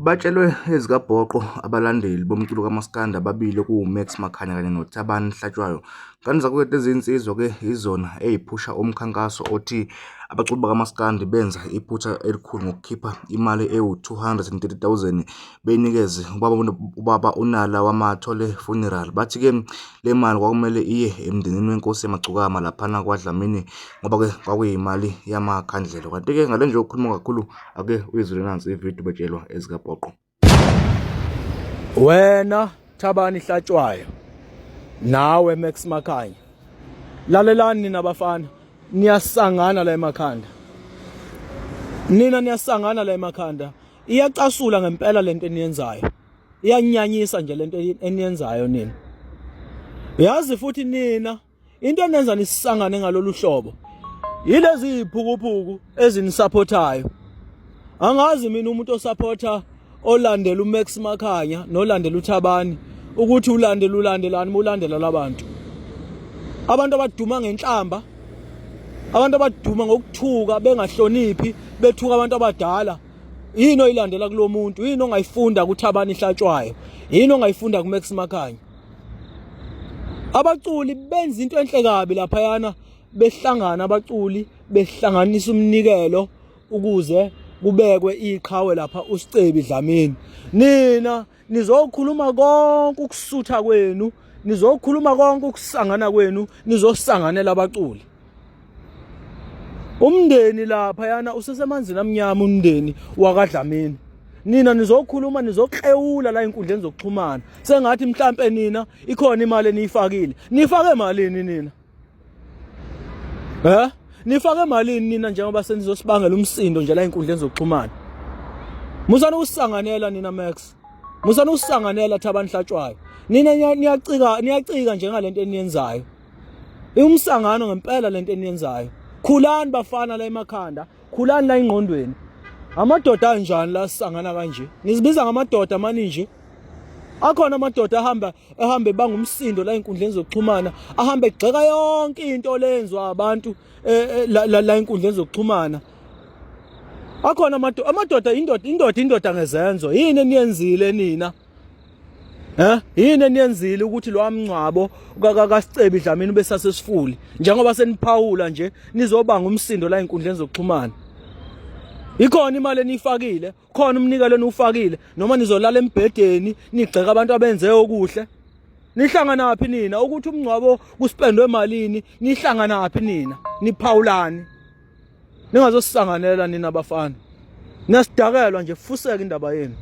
Batshelwe ezikabhoqo abalandeli bomculo kaMaskandi ababili okuwu-Max Makhanya kanye noThabani Hlatshwayo. Kanti zakuthi ezinsizwa-ke izona eziphusha umkhankaso othi abaculi bakaMaskandi benza iphutha elikhulu ngokukhipha imali ewu-230,000 beyinikeze ubaba uNala waMathole funeral. Bathi-ke le mali kwakumele iye emndenini wenkosi yamagcukama laphana kwaDlamini ngoba-ke kwakuyimali yamakhandlela. Kanti-ke ngale nje ukukhuluma kakhulu ake uyizwele nansi ividiyo betshelwa ezikabhoqo. Wena Thabani Hlatshwayo nawe Max Makhanya, lalelani nina bafana, niyasangana la emakhanda. Nina niyasangana la emakhanda. Iyacasula ngempela lento eniyenzayo. Iyanyanyisa nje lento eniyenzayo nina. Yazi futhi nina into enenza nisangane ngalolu hlobo yilezi iphukuphuku ezinisupportayo. Angazi mina umuntu osupporta olandela uMax Makhanya nolandela uThabani ukuthi ulandelani ulandela labantu. Abantu abaduma ngenhlamba, abantu abaduma ngokuthuka bengahloniphi, bethuka abantu abadala. Yini oyilandela kulo muntu? Yini ongayifunda kuThabani Hlatshwayo? Yini ongayifunda kuMax Makhanya? Abaculi benza into enhle kabi lapha yana, behlangana abaculi, behlanganisa umnikelo ukuze kubekwe iqhawe lapha uSicebi Dlamini. Nina nizokhuluma konke ukusutha kwenu, nizokhuluma konke ukusangana kwenu, nizosanganela abaculi. Umndeni lapha yana usesemanzini amnyama, umndeni wakaDlamini. Nina nizokhuluma, nizoklewula la inkundleni zokuxhumana. Sengathi mhlambe nina ikhona imali eniyifakile. Nifake malini nina? Nifake malini nina njengoba senizosibangela umsindo nje la inkundleni zokuxhumana? Musana usisanganela nina Max. Musana usisanganela Thabani Hlatshwayo. Nina niyacika nje ngalento eniyenzayo. Umsangano ngempela lento eniyenzayo. Khulani bafana la emakhanda, khulani la ingqondweni. Amadoda anjani la sisangana kanje? Nizibiza ngamadoda manje nje. Akhona amadoda ahambe bangumsindo la inkundleni zokuxhumana, ahambe egxeka yonke into lenzwa abantu la inkundleni zokuxhumana. Akhona amadoda indoda ngezenzo. Yini eniyenzile nina? Yini eniyenzile ukuthi lo amncwabo kaSicebi Dlamini besasesifuli njengoba seniphawula nje nizobanga umsindo la inkundleni zokuxhumana? Ikhona imali enifakile, khona umnikelo eniwufakile, noma nizolala embhedeni nigxeka abantu abenze okuhle? Nihlangana naphi nina ukuthi umncwabo kuspendwe emalini? Nihlangana naphi nina? Niphawulani? Ningazosisanganela nina bafana. Niyasidakelwa nje, fuseka indaba yenu.